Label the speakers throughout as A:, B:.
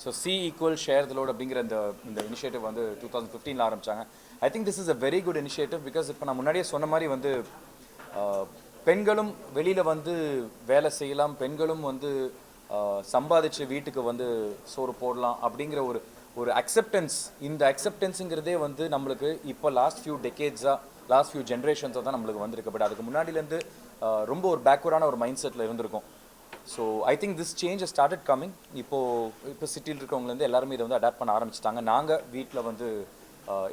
A: So C equal share the load அப்படிங்கிற இந்த initiative வந்து 2015 ஆரம்பித்தாங்க. I think this is a very good initiative. Because இப்போ நான் முன்னாடியே சொன்ன மாதிரி வந்து பெண்களும் வெளியில் வந்து வேலை செய்யலாம், பெண்களும் வந்து சம்பாதிச்சு வீட்டுக்கு வந்து சோறு போடலாம் அப்படிங்கிற ஒரு ஒரு அக்செப்டன்ஸ். இந்த அக்செப்டன்ஸுங்கிறதே வந்து நம்மளுக்கு இப்போ லாஸ்ட் ஃபியூ ஜென்ரேஷன்ஸாக தான் நம்மளுக்கு வந்திருக்கு. பட் அதுக்கு முன்னாடியிலேருந்து ரொம்ப ஒரு பேக்வர்டான ஒரு மைண்ட் செட்டில் இருந்திருக்கும். So I think this change started coming. இப்போ சிட்டியில் இருக்கவங்கலேருந்து எல்லாருமே இதை வந்து அடாப்ட் பண்ண ஆரம்பிச்சிட்டாங்க. நாங்கள் வீட்டில் வந்து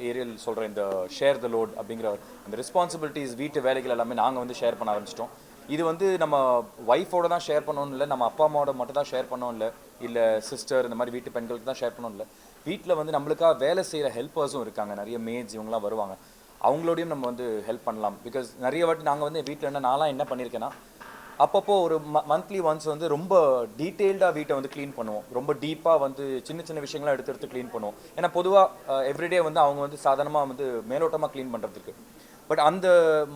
A: ஏரியல் சொல்கிற இந்த ஷேர் த லோட் அப்படிங்கிற அந்த ரெஸ்பான்சிபிலிட்டிஸ், வீட்டு வேலைகள் எல்லாமே நாங்கள் வந்து ஷேர் பண்ண ஆரம்பிச்சிட்டோம். இது வந்து நம்ம ஒய்ஃபோட தான் ஷேர் பண்ணணும் இல்லை, நம்ம அப்பா அம்மாவோட மட்டும் தான் ஷேர் பண்ணோம் இல்லை சிஸ்டர் இந்த மாதிரி வீட்டு பெண்களுக்கு தான் ஷேர் பண்ணணும் இல்லை, வீட்டில் வந்து நம்மளுக்காக வேலை செய்கிற ஹெல்ப்பர்ஸும் இருக்காங்க, நிறைய மேட்ஸ் இவங்களாம் வருவாங்க, அவங்களோடையும் நம்ம வந்து ஹெல்ப் பண்ணலாம். பிகாஸ் நிறைய வாட்டி நாங்கள் வந்து வீட்டில் நான்லாம் என்ன பண்ணியிருக்கேன்னா, அப்பப்போ ஒரு மந்த்லி ஒன்ஸ் வந்து ரொம்ப டீட்டெயில்டாக வீட்டை வந்து க்ளீன் பண்ணுவோம். ரொம்ப டீப்பாக வந்து சின்ன சின்ன விஷயங்கள்லாம் எடுத்து க்ளீன் பண்ணுவோம். ஏன்னா பொதுவாக எவ்ரிடே வந்து அவங்க வந்து சாதாரணமாக வந்து மேலோட்டமாக க்ளீன் பண்ணுறதுக்கு. பட் அந்த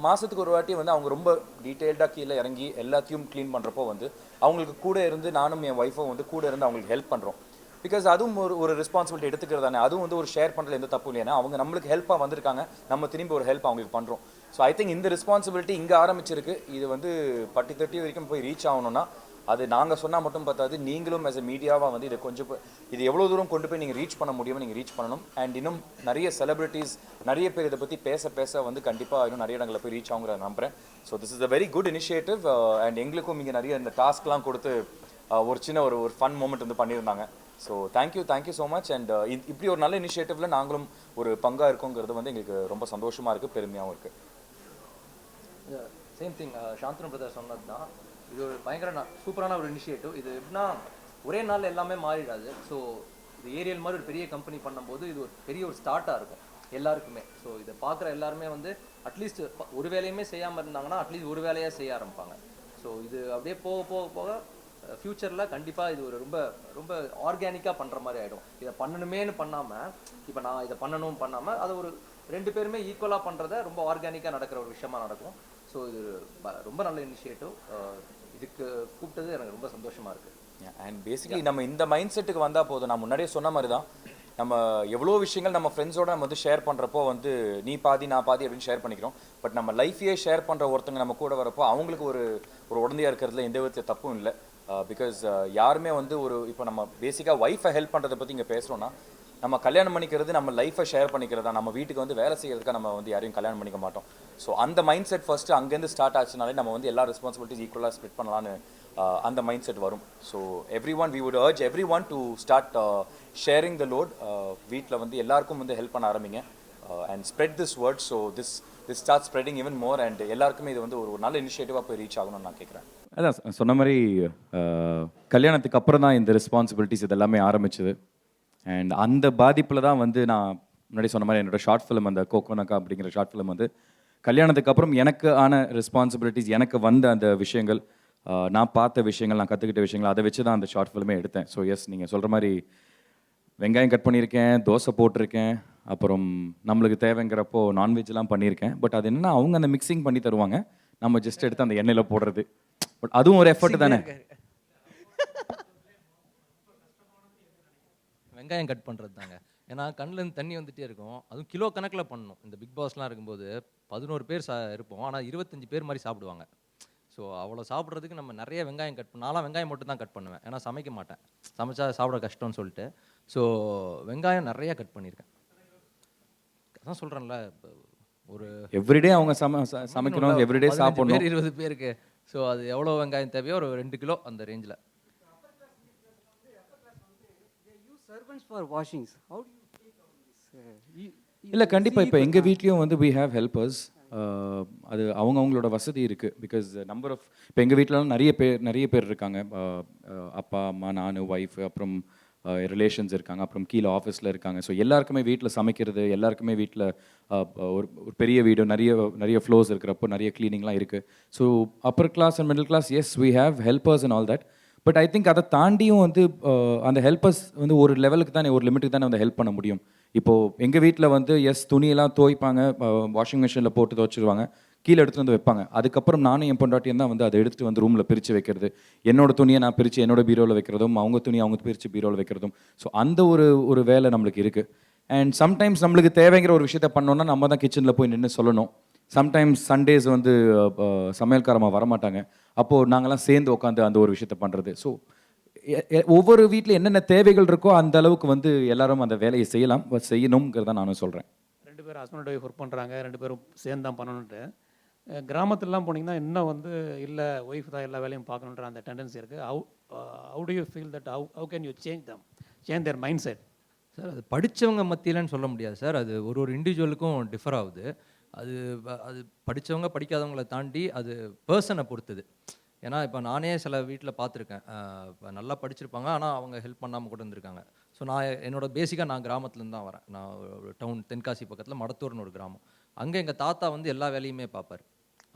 A: மாதத்துக்கு ஒரு வாட்டி வந்து அவங்க ரொம்ப டீட்டெயில்டாக கீழே இறங்கி எல்லாத்தையும் க்ளீன் பண்ணுறப்போ வந்து அவங்களுக்கு கூட இருந்து, நானும் என் ஒய்ஃபும் வந்து கூட இருந்து அவங்களுக்கு ஹெல்ப் பண்ணுறோம். பிகாஸ் அதுவும் ஒரு ரெஸ்பான்சிபிலிட்டி எடுத்துக்கிறது தானே. அதுவும் வந்து ஒரு ஷேர் பண்ணுறது எந்த தப்பு இல்லையா. அவங்க நம்மளுக்கு ஹெல்ப்பாக வந்திருக்காங்க, நம்ம திரும்பி ஒரு ஹெல்ப் அவங்களுக்கு பண்ணுறோம். ஸோ ஐ திங்க் இந்த ரெஸ்பான்சிபிலிட்டி இங்கே ஆரம்பிச்சிருக்கு. இது வந்து 30 வரைக்கும் போய் ரீச் ஆகணும்னா அது நாங்கள் சொன்னால் மட்டும் பார்த்தாது, நீங்களும் ஆஸ் எ மீடியாவாக வந்து இதை கொஞ்சம் இது எவ்வளோ தூரம் கொண்டு போய் நீங்கள் ரீச் பண்ண முடியுமோ நீங்கள் ரீச் பண்ணணும். அண்ட் இன்னும் நிறைய செலிபிரிட்டிஸ், நிறைய பேர் இதை பற்றி பேச வந்து கண்டிப்பாக இன்னும் நிறைய இடங்களில் போய் ரீச் ஆகுங்கிற நம்புகிறேன். So this is a very good initiative. And எங்களுக்கும் இங்கே நிறைய இந்த டாஸ்க்லாம் கொடுத்து ஒரு சின்ன ஒரு ஃபன் மூமெண்ட் வந்து பண்ணியிருந்தாங்க. So thank you so much. And இப்படி ஒரு நல்ல இனிஷியேட்டிவில் நாங்களும் ஒரு பங்காக இருக்கோங்கிறது வந்து எங்களுக்கு ரொம்ப சந்தோஷமாக இருக்குது, பெருமையாகவும் இருக்குது.
B: சேம் திங் சாந்தனு பிரதர் சொன்னது தான். இது ஒரு பயங்கர சூப்பரான ஒரு இனிஷியேட்டிவ். இது எப்படின்னா ஒரே நாளில் எல்லாமே மாறிடாது. ஸோ இது ஏரியல் மாதிரி ஒரு பெரிய கம்பெனி பண்ணும்போது இது ஒரு பெரிய ஒரு ஸ்டார்ட்டாக இருக்கும் எல்லாருக்குமே. ஸோ இதை பார்க்குற எல்லாருமே வந்து அட்லீஸ்ட் ஒரு வேலையுமே செய்யாமல் இருந்தாங்கன்னா அட்லீஸ்ட் ஒரு வேலையாக செய்ய ஆரம்பிப்பாங்க. ஸோ இது அப்படியே போக போக போக ஃப்யூச்சரில் கண்டிப்பாக இது ஒரு ரொம்ப ரொம்ப ஆர்கானிக்காக பண்ணுற மாதிரி ஆகிடும். இதை பண்ணணுமேனு பண்ணாமல், இப்போ நான் இதை பண்ணாமல் அதை ஒரு 2 பேருமே ஈக்குவலாக பண்ணுறத ரொம்ப ஆர்கானிக்காக நடக்கிற ஒரு விஷயமா நடக்கும். ஸோ இது ரொம்ப நல்ல இனிஷியேட்டிவ். இதுக்கு கூப்பிட்டது எனக்கு ரொம்ப சந்தோஷமாக இருக்குது.
A: அண்ட் பேசிக்கலி நம்ம இந்த மைண்ட் செட்டுக்கு வந்தால் போதும். நான் முன்னாடியே சொன்ன மாதிரி தான், நம்ம எவ்வளோ விஷயங்கள் நம்ம ஃப்ரெண்ட்ஸோட நம்ம வந்து ஷேர் பண்ணுறப்போ வந்து நீ பாதி நான் பாதி அப்படின்னு ஷேர் பண்ணிக்கிறோம். பட் நம்ம லைஃபையே ஷேர் பண்ணுற ஒருத்தங்க நம்ம கூட வரப்போ அவங்களுக்கு ஒரு உடந்தையாக இருக்கிறதுல எந்த விதத்தில் தப்பும் இல்லை. பிகாஸ் யாருமே வந்து இப்போ நம்ம பேசிக்காக ஒய்ஃபை ஹெல்ப் பண்ணுறதை பற்றி இங்கே பேசுகிறோன்னா, நம்ம கல்யாணம் பண்ணிக்கிறது நம்ம லைஃப்பை ஷேர் பண்ணிக்கிறதா, நம்ம வீட்டுக்கு வந்து வேலை செய்கிறதுக்காக நம்ம வந்து யாரையும் கல்யாணம் பண்ணிக்க மாட்டோம். ஸோ அந்த மைண்ட் செட் ஃபஸ்ட்டு அங்கேருந்து ஸ்டார்ட் ஆச்சுனாலே நம்ம வந்து எல்லா ரெஸ்பான்சிபிலிட்டிஸ் ஈக்குவலாக ஸ்ப்ளிட் பண்ணலான்னு அந்த மைண்ட் செட் வரும். So we would urge everyone to start sharing the load. வீட்டில் வந்து எல்லாருக்கும் வந்து ஹெல்ப் பண்ண ஆரம்பிங்க and spread this word. So this start spreading even more. And எல்லாருக்குமே இது வந்து ஒரு நல்ல இனிஷியேட்டிவாக போய் ரீச் ஆகணும்னு நான் கேட்குறேன்.
C: அதான் சொன்ன மாதிரி கல்யாணத்துக்கு அப்புறம் தான் இந்த ரெஸ்பான்சிபிலிட்டிஸ் இதெல்லாமே ஆரம்பிச்சது. அண்ட் அந்த பாதிப்பில் தான் வந்து நான் முன்னாடி சொன்ன மாதிரி என்னோடய ஷார்ட் ஃபிலிம், அந்த கோகோனக்கா அப்படிங்கிற ஷார்ட் ஃபிலிம் வந்து கல்யாணத்துக்கு அப்புறம் எனக்கு ஆன ரெஸ்பான்சிபிலிட்டிஸ், எனக்கு வந்த அந்த விஷயங்கள், நான் பார்த்த விஷயங்கள், நான் கற்றுக்கிட்ட விஷயங்கள், அதை வச்சு தான் அந்த ஷார்ட் ஃபிலிமே எடுத்தேன். ஸோ எஸ், நீங்கள் சொல்கிற மாதிரி வெங்காயம் கட் பண்ணியிருக்கேன், தோசை போட்டிருக்கேன், அப்புறம் நம்மளுக்கு தேவைங்கிறப்போ நான்வெஜ்லாம் பண்ணியிருக்கேன். பட் அது என்னென்னா அவங்க அந்த மிக்சிங் பண்ணி தருவாங்க, நம்ம ஜஸ்ட் எடுத்து அந்த எண்ணெயில் போடுறது. பட் அதுவும் ஒரு எஃபர்ட் தானே.
B: வெங்காயம் கட் பண்ணுறது தாங்க. ஏன்னா கண்ணிலேருந்து தண்ணி வந்துகிட்டே இருக்கும். அதுவும் கிலோ கணக்கில் பண்ணணும். இந்த பிக் பாஸ்லாம் இருக்கும்போது 11 பேர் இருப்போம், ஆனால் 25 பேர் மாதிரி சாப்பிடுவாங்க. ஸோ அவ்வளோ சாப்பிட்றதுக்கு நம்ம நிறைய வெங்காயம் கட் நான்லாம் வெங்காயம் மட்டும் தான் கட் பண்ணுவேன். ஏன்னா சமைக்க மாட்டேன், சமைச்சா சாப்பிட கஷ்டம்னு சொல்லிட்டு. ஸோ வெங்காயம் நிறையா கட் பண்ணியிருக்கேன். அதான் சொல்கிறேன்ல, ஒரு
C: எவ்ரிடே அவங்க சமைக்கணும், எவ்ரிடே சாப்பிடணும்,
B: 20 பேருக்கு. ஸோ அது எவ்வளோ வெங்காயம் தேவையோ ஒரு 2 கிலோ அந்த ரேஞ்சில்.
C: இல்லை கண்டிப்பாக. இப்போ எங்கள் வீட்லேயும் வந்து we have helpers. அது அவங்களோட வசதி இருக்குது. பிகாஸ் நம்பர் ஆஃப் இப்போ எங்கள் வீட்டிலலாம் நிறைய பேர் இருக்காங்க. அப்பா அம்மா, நான், ஒய்ஃப், அப்புறம் ரிலேஷன்ஸ் இருக்காங்க, அப்புறம் கீழே ஆஃபீஸில் இருக்காங்க. ஸோ எல்லாருக்குமே வீட்டில் சமைக்கிறது, எல்லாருக்குமே வீட்டில் ஒரு பெரிய வீடு, நிறைய ஃப்ளோர்ஸ் இருக்கிறப்போ நிறைய க்ளீனிங்லாம் இருக்குது. So upper class and middle class, yes we have helpers and all that. But I think அதை தாண்டியும் வந்து அந்த ஹெல்ப்பர்ஸ் வந்து ஒரு லெவலுக்கு தானே, ஒரு லிமிட்டுக்கு தானே வந்து ஹெல்ப் பண்ண முடியும். இப்போது எங்கள் வீட்டில் வந்து துணியெல்லாம் துவைப்பாங்க, வாஷிங் மிஷினில் போட்டு துவைச்சிருவாங்க, கீழே எடுத்துகிட்டு வந்து வைப்பாங்க. அதுக்கப்புறம் நானும் என் பொண்டாட்டியும் தான் வந்து அதை எடுத்துகிட்டு வந்து ரூமில் பிரித்து வைக்கிறது, என்னோட துணியை நான் பிரித்து என்னோட பீரோவில் வைக்கிறதும், அவங்க துணியை அவங்க பிரித்து பீரோவில் வைக்கிறதும். ஸோ அந்த ஒரு ஒரு வேலை நம்மளுக்கு இருக்குது. அண்ட் சம்டைம்ஸ் நம்மளுக்கு தேவைங்கிற ஒரு விஷயத்த பண்ணோன்னா நம்ம தான் கிச்சனில் போய் நின்று சொல்லணும். சம்டைம்ஸ் சண்டேஸ் வந்து சமையல்காரமாக வரமாட்டாங்க, அப்போது நாங்கள்லாம் சேர்ந்து உட்காந்து அந்த ஒரு விஷயத்த பண்ணுறது. ஸோ ஒவ்வொரு வீட்டில் என்னென்ன தேவைகள் இருக்கோ அந்த அளவுக்கு வந்து எல்லாரும் அந்த வேலையை செய்யலாம், செய்யணுங்கிறத நானும் சொல்கிறேன்.
D: 2 பேரும் ஹஸ்பண்ட் ஒய்ஃப் ஒர்க் பண்ணுறாங்க, 2 பேரும் சேர்ந்து தான் பண்ணணுன்ட்டு. கிராமத்துலலாம் போனீங்கன்னா இன்னும் வந்து இல்லை ஒய்ஃப் தான் எல்லா வேலையும் பார்க்கணுன்ற அந்த டெண்டன்சி இருக்குது. How to you feel that how can you change their mind set?
B: Sir அது படித்தவங்க மத்தியிலன்னு சொல்ல முடியாது சார். அது ஒரு இண்டிவிஜுவலுக்கும் டிஃபர் ஆகுது. அது அது படித்தவங்க படிக்காதவங்களை தாண்டி அது பர்சனை பொறுத்தது. ஏன்னா இப்போ நானே சில வீட்டில் பார்த்துருக்கேன், நல்லா படிச்சிருப்பாங்க ஆனால் அவங்க ஹெல்ப் பண்ணாமல் கூட இருந்திருக்காங்க. ஸோ நான் கிராமத்துலேருந்து தான் வரேன். நான் ஒரு டவுன் தென்காசி பக்கத்தில் மடத்தூர்னு ஒரு கிராமம். அங்கே எங்கள் தாத்தா வந்து எல்லா வேலையுமே பார்ப்பார்,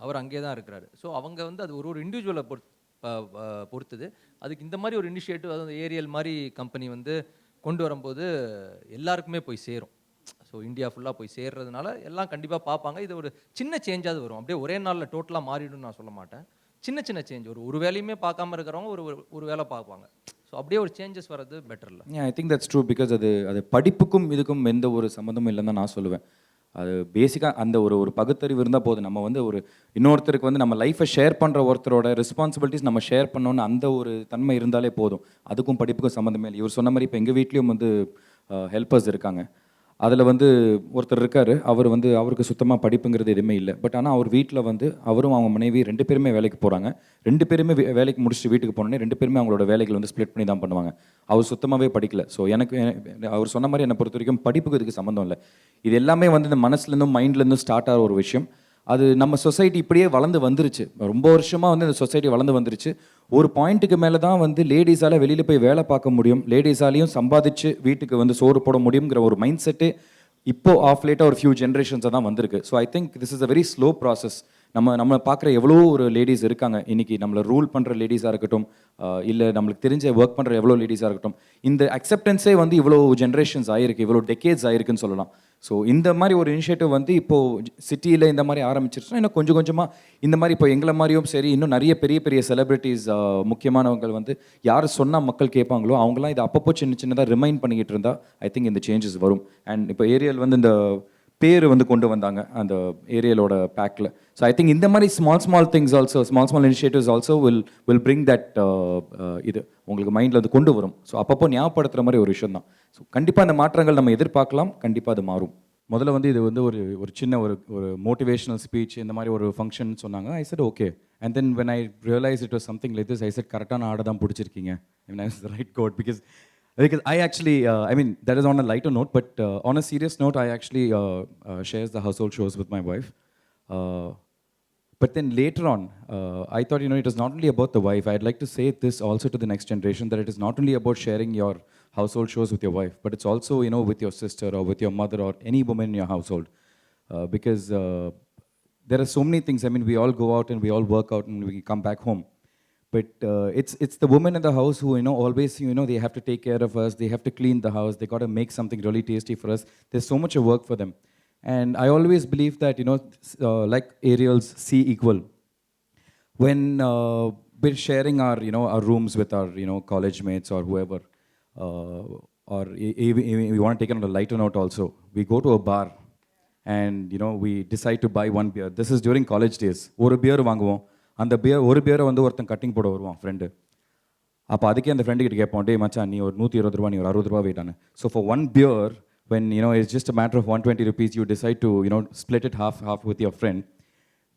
B: அவர் அங்கே தான் இருக்கிறாரு. ஸோ அவங்க வந்து அது ஒரு இண்டிவிஜுவலை பொறுத்தது. அதுக்கு இந்த மாதிரி ஒரு இனிஷியேட்டிவ், அதாவது ஏரியல் மாதிரி கம்பெனி வந்து கொண்டு வரும்போது எல்லாருக்குமே போய் சேரும். ஸோ இந்தியா ஃபுல்லாக போய் சேர்றதுனால எல்லாம் கண்டிப்பாக பார்ப்பாங்க. இது ஒரு சின்ன சேஞ்சாவது வரும். அப்படியே ஒரே நாளில் டோட்டலாக மாறிடும்னு நான் சொல்ல மாட்டேன். சின்ன சின்ன சேஞ்ச், ஒரு வேலையுமே பார்க்காம இருக்கிறவங்க ஒரு வேலை பார்ப்பாங்க. ஸோ அப்படியே ஒரு சேஞ்சஸ் வர்றது பெட்டர் இல்லை?
C: I think that's true. Because அது படிப்புக்கும் இதுக்கும் எந்த ஒரு சம்மந்தமும் இல்லைன்னு தான் நான் சொல்லுவேன். அது பேசிக்காக அந்த ஒரு பகுத்தறிவு இருந்தால் போதும். நம்ம வந்து ஒரு இன்னொருத்தருக்கு வந்து நம்ம லைஃப்பை ஷேர் பண்ணுற ஒருத்தரோட ரெஸ்பான்சிபிலிட்டிஸ் நம்ம ஷேர் பண்ணோன்னு அந்த ஒரு தன்மை இருந்தாலே போதும். அதுக்கும் படிப்புக்கும் சம்மந்தமே இல்லை. இவர் சொன்ன மாதிரி இப்போ எங்கள் வீட்லேயும் வந்து ஹெல்ப்பர்ஸ் இருக்காங்க. அதில் வந்து ஒருத்தர் இருக்கார், அவர் வந்து அவருக்கு சுத்தமாக படிப்புங்கிறது எதுவுமே இல்லை. பட் ஆனால் அவர் வீட்டில் வந்து அவரும் அவங்க மனைவி 2 பேருமே வேலைக்கு போகிறாங்க. 2 பேருமே வேலைக்கு முடிச்சுட்டு வீட்டுக்கு போனோடனே 2 பேருமே அவங்களோட வேலைகள் வந்து ஸ்ப்ளிட் பண்ணி தான் பண்ணுவாங்க. அவர் சுத்தமாகவே படிக்கல. ஸோ அவர் சொன்ன மாதிரி என்னை பொறுத்த வரைக்கும் படிப்புக்கு இதுக்கு சம்மந்தம் இல்லை. இது எல்லாமே வந்து இந்த மனசுலேருந்தும் மைண்ட்லேருந்தும் ஸ்டார்ட் ஆகிற ஒரு விஷயம். அது நம்ம சொசைட்டி இப்படியே வளர்ந்து வந்துருச்சு. ரொம்ப வருஷமாக வந்து இந்த சொசைட்டி வளர்ந்து வந்துருச்சு. ஒரு பாயிண்ட்டுக்கு மேலே தான் வந்து லேடிஸால் வெளியில் போய் வேலை பார்க்க முடியும், லேடிஸாலையும் சம்பாதிச்சு வீட்டுக்கு வந்து சோறு போட முடியுங்கிற ஒரு மைண்ட் செட்டு இப்போது ஆஃப் லேட்டாக ஒரு ஃபியூ ஜென்ரேஷன்ஸாக தான் வந்திருக்கு. So I think this is a very slow process. நம்ம பார்க்குற எவ்வளோ ஒரு லேடிஸ் இருக்காங்க இன்றைக்கி, நம்மளை ரூல் பண்ணுற லேடிஸாக இருக்கட்டும், இல்லை நம்மளுக்கு தெரிஞ்ச ஒர்க் பண்ணுற எவ்வளோ லேடிஸாக இருக்கட்டும், இந்த அக்செப்டன்ஸே வந்து இவ்வளோ ஜென்ரேஷன்ஸ் ஆகிருக்கு, இவ்வளோ டெக்கேட்ஸ் ஆகிருக்குன்னு சொல்லலாம். ஸோ இந்த மாதிரி ஒரு இனிஷியேட்டிவ் வந்து இப்போது சிட்டியில் இந்த மாதிரி ஆரம்பிச்சிருச்சுன்னா இன்னும் கொஞ்சம் கொஞ்சமாக இந்த மாதிரி இப்போ எங்களை மாதிரியும் சரி, இன்னும் நிறைய பெரிய பெரிய செலிப்ரிட்டிஸ், முக்கியமானவங்க வந்து யார் சொன்னால் மக்கள் கேட்பாங்களோ அவங்களாம் இதை அப்பப்போ சின்ன சின்னதாக ரிமைண்ட் பண்ணிக்கிட்டு இருந்தால் ஐ திங்க் இந்த சேஞ்சஸ் வரும். அண்ட் இப்போ ஏரியல் வந்து இந்த பேர் வந்து கொண்டு வந்தாங்க அந்த ஏரியலோட பேக்கில். ஸோ ஐ திங்க் இந்த மாதிரி small things also, small initiatives also will bring that இது உங்களுக்கு மைண்டில் வந்து கொண்டு வரும். ஸோ அப்பப்போ ஞாபகப்படுத்துகிற மாதிரி ஒரு விஷயம் தான். ஸோ கண்டிப்பாக அந்த மாற்றங்கள் நம்ம எதிர்பார்க்கலாம், கண்டிப்பாக அது மாறும். முதல்ல வந்து இது வந்து ஒரு சின்ன ஒரு மோட்டிவேஷனல் ஸ்பீச் இந்த மாதிரி ஒரு ஃபங்க்ஷன் சொன்னாங்க. I said okay. And then when I realise it was something like this, I said கரெக்டான ஆடை தான் பிடிச்சிருக்கீங்க. I was the right coat because I actually, I mean, that is on a lighter note, but on a serious note, I actually shares the household chores with my wife. But then later on, I thought, it is not only about the wife. I'd like to say this also to the next generation, that it is not only about sharing your household chores with your wife, but it's also, with your sister or with your mother or any woman in your household. Because there are so many things. I mean, we all go out and we all work out and we come back home. But it's the women in the house who, always, they have to take care of us. They have to clean the house. They got to make something really tasty for us. There's so much of work for them. And I always believe that, like Ariel's C equal. When we're sharing our rooms with our, college mates or whoever, or we want to take it on a lighter note also, we go to a bar and, we decide to buy one beer. This is during college days. ஒரு beer வாங்குவோம். அந்த ஒரு பியரை வந்து ஒருத்தன் cutting போட வருவான் friend. அப்போ அதுக்கே அந்த ஃப்ரெண்டுக்கிட்ட கேட்போம், டே மச்சான் நீ ஒரு 120 ரூபா, நீ ஒரு 60 ரூபா வெயிட்டானு. So for one beer, when it's just a matter of 120 rupees, you decide to split it half with your friend.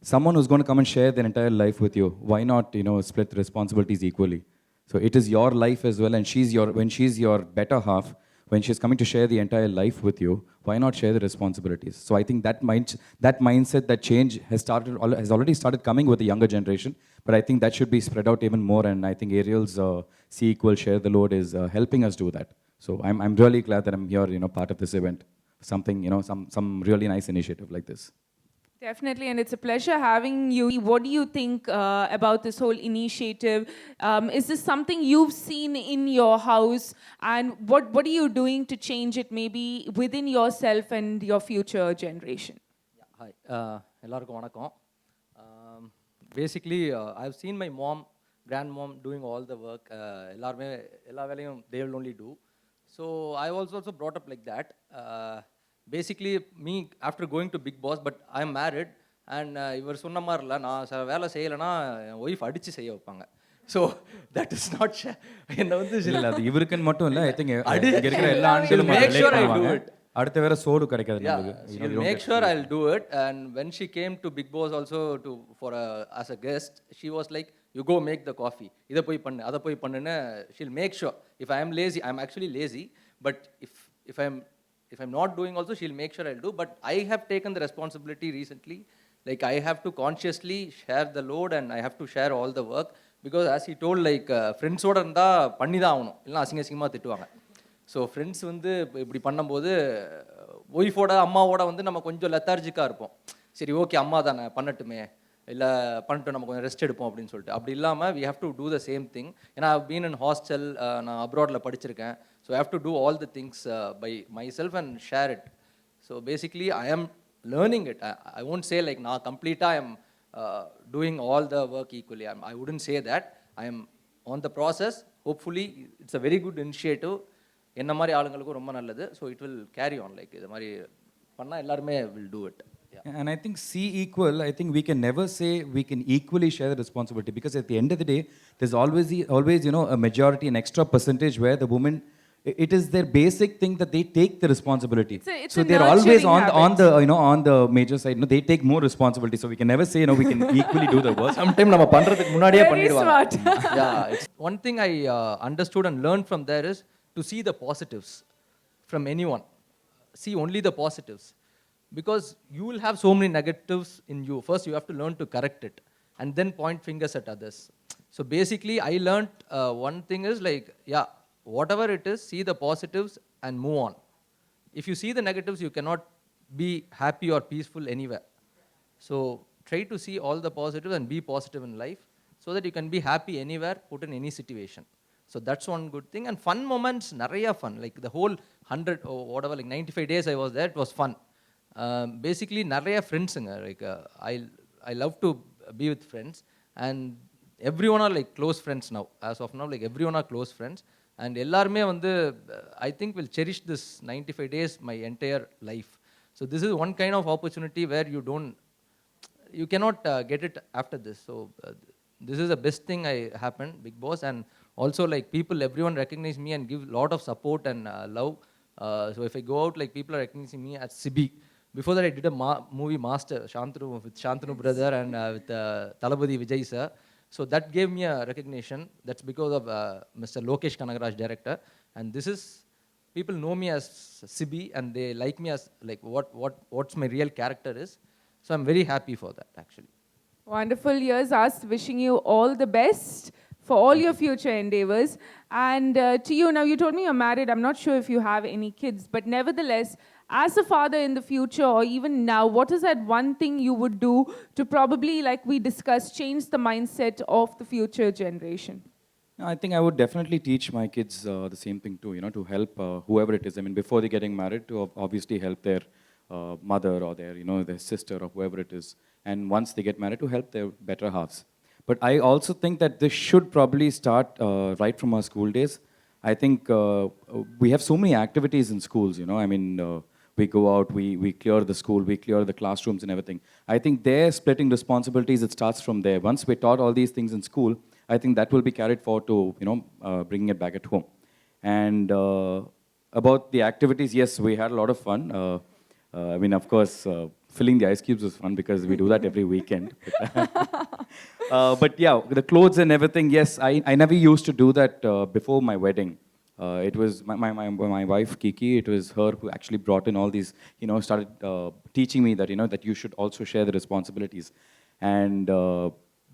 C: Someone who's going to come and share their entire life with you, why not split the responsibilities equally? So it is your life as well, and when she's your better half, when she's coming to share the entire life with you, why not share the responsibilities? So I think that mindset, that change has already started coming with the younger generation, but I think that should be spread out even more, and I think Ariel's C equal share the load is helping us do that. So I'm really glad that I'm here, part of this event. Something, some really nice initiative like this.
E: Definitely, and it's a pleasure having you. What do you think about this whole initiative? Is this something you've seen in your house, and what are you doing to change it, maybe within yourself and your future generation?
B: Hi, எல்லாருக்கும் வணக்கம். Basically, I've seen my mom, grandmom doing all the work. எல்லாருமே எல்லா வேலையும் they will only do. So I was also brought up like that. Basically, me after going to Big Boss, but I'm married, and இவர் சொன்ன மாதிரி இல்லை, நான் வேலை செய்யலைன்னா என் ஒய்ஃப் அடித்து செய்ய வைப்பாங்க. ஸோ தட் இஸ் நாட் என்னை வந்து
C: இல்ல அது இவருக்குன்னு மட்டும் இல்ல, ஐ திங்க்
B: அடி-
C: இங்க இருக்கிற எல்லா ஆண்களும்
B: Make
C: relate
B: sure I do
C: பண்ணுவாங்க.
B: it.
C: அடுத்த வேற சோடு கிடைக்காது
B: Yeah,
C: நமக்கு.
B: she'll make sure I'll do it. And when she came to Big Boss also as a guest, she was like, "You go make the coffee. இதை போய் பண்ணு, அதை போய் பண்ணுன்னு." She'll make sure. If I am lazy, I'm actually lazy. But if I'm not doing also, she'll make sure I'll do. But I have taken the responsibility recently. Like I have to consciously share the load, and I have to share all the work, because as he told, like friends-ஓட இருந்தா பண்ணி தான் ஆகணும், இல்லைன்னா அசிங்கமாக திட்டுவாங்க. So friends வந்து இப்படி பண்ணும்போது ஒய்ஃபோட அம்மாவோட வந்து நம்ம கொஞ்சம் லெத்தார்ஜிக்காக இருப்போம். சரி ஓகே அம்மா தானே பண்ணட்டுமே, இல்லை பண்ணிட்டு நம்ம கொஞ்சம் ரெஸ்ட் எடுப்போம் அப்படின்னு சொல்லிட்டு. அப்படி இல்லாமல் we have to do the same thing. ஏன்னா பீன் இன் ஹாஸ்டல், நான் அப்ராடில் படிச்சிருக்கேன். So I have to do all the things by myself and share it. So basically I am learning it. I won't say like நான் கம்ப்ளீட்டாக I am doing all the work equally. I wouldn't say that. I am on the process. Hopefully it's a very good initiative. என்ன மாதிரி ஆளுங்களுக்கும் ரொம்ப நல்லது. So it will carry on. Like இது மாதிரி பண்ணால் எல்லாருமே will do it.
C: And I think C equal, I think we can never say we can equally share the responsibility, because at the end of the day, there's always a majority, an extra percentage where the woman, it is their basic thing that they take the responsibility.
E: It's
C: So
E: a
C: they're always
E: nurturing
C: on the on the major side. They take more responsibility. So we can never say we can equally do the work.
B: Sometime நம்ம பண்ணுறதுக்கு முன்னாடியே
E: Very
B: பண்ணிடுவாங்க.
E: smart.
B: Yeah, it's one thing I understood and learned from there is to see the positives from anyone. See only the positives, because you will have so many negatives in you. First you have to learn to correct it, and then point fingers at others. So basically I learned one thing is like, yeah, whatever it is, see the positives and move on. If you see the negatives, you cannot be happy or peaceful anywhere. So try to see all the positives and be positive in life, so that you can be happy anywhere, put in any situation. So that's one good thing. And fun moments, naraya fun. Like the whole 100 or whatever, like 95 days I was there, it was fun. Basically naraya friends. Like I love to be with friends, and everyone are like close friends now. As of now, like everyone are close friends. And எல்லாருமே வந்து I think will cherish this 95 days my entire life. So this is one kind of opportunity where you cannot get it after this. So this is the best thing I happened, Big Boss. And also like people, everyone recognize me and give a lot of support and love. So if I go out, like people are recognizing me as Chiby. Before that I did a movie Master with Shanthanu brother and with Talabadi Vijay sir. So that gave me a recognition. That's because of Mr. Lokesh Kanagaraj, director. And this is, people know me as Chiby, and they like me as like what's my real character is. So I'm very happy for that actually.
E: Wonderful years, us wishing you all the best for all your future endeavors. And to you, now you told me you're married. I'm not sure if you have any kids, but nevertheless, as a father in the future or even now, what is that one thing you would do to probably, like we discussed, change the mindset of the future generation?
C: I think I would definitely teach my kids the same thing too, to help whoever it is. I mean, before they getting married, to obviously help their mother or their sister or whoever it is. And once they get married, to help their better halves. But I also think that this should probably start right from our school days. I think we have so many activities in schools, I mean, we go out, we clear the school, we clear the classrooms and everything. I think they're splitting responsibilities, it starts from there. Once we're taught all these things in school, I think that will be carried forward to, bringing it back at home. And about the activities, yes, we had a lot of fun. I mean, of course, filling the ice cubes was fun because we do that every weekend. But yeah, the clothes and everything, yes, I never used to do that before my wedding. It was my wife, Kiki, it was her who actually brought in all these, started teaching me that, that you should also share the responsibilities. And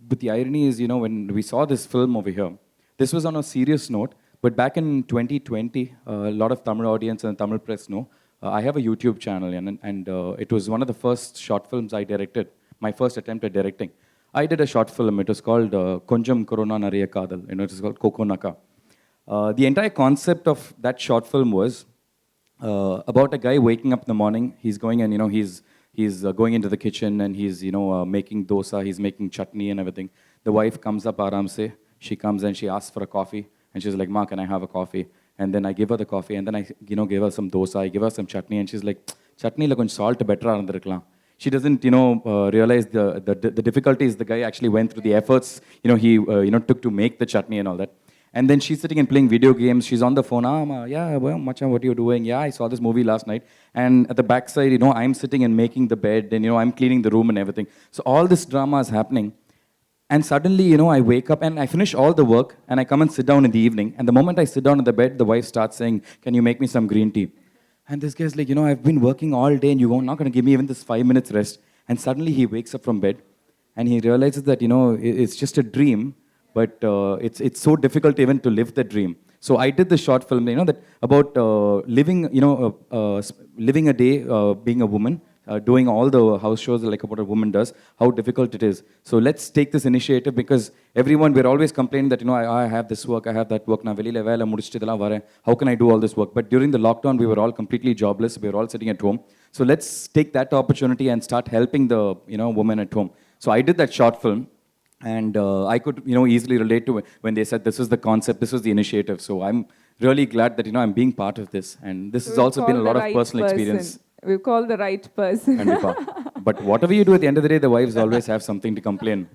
C: but the irony is, when we saw this film over here, this was on a serious note, but back in 2020, a lot of Tamil audience and Tamil press know, I have a YouTube channel, and it was one of the first short films I directed, my first attempt at directing. I did a short film. It was called Konjam Corona Nariya Kadal. It was called Kokonaka. The entire concept of that short film was about a guy waking up in the morning. He's going and he's going into the kitchen and he's making dosa. He's making chutney and everything. The wife comes up aram se. She comes and she asks for a coffee and she's like, "Ma, can I have a coffee?" And then I give her the coffee and then I give her some dosa. I give her some chutney and she's like, "Chutney la konjam salt better irundhirukkalam." She doesn't realize the difficulties the guy actually went through, the efforts he took to make the chutney and all that. And then she's sitting and playing video games. She's on the phone. Yeah, well, Macha, what are you doing? Yeah, I saw this movie last night. And at the backside, I'm sitting and making the bed, and I'm cleaning the room and everything. So all this drama is happening. And suddenly, I wake up and I finish all the work and I come and sit down in the evening. And the moment I sit down on the bed, the wife starts saying, "Can you make me some green tea?" And this guy's like, "I've been working all day and you're not going to give me even this 5 minutes rest." And suddenly he wakes up from bed and he realizes that, it's just a dream, but it's so difficult even to live the dream. So I did this short film, that about living a day being a woman, doing all the house shows like what a woman does, how difficult it is. So let's take this initiative because we're always complaining that, I have this work, I have that work, na velila vela mudichittu idella varen, how can I do all this work? But during the lockdown, we were all completely jobless, we were all sitting at home. So let's take that opportunity and start helping the, women at home. So I did that short film. And I could, easily relate to it when they said this is the concept, this was the initiative. So I'm really glad that, I'm being part of this. And this has also been a lot of personal experience.
E: We've called the right person.
C: Kandipa. But whatever you do at the end of the day, the wives always have something to complain.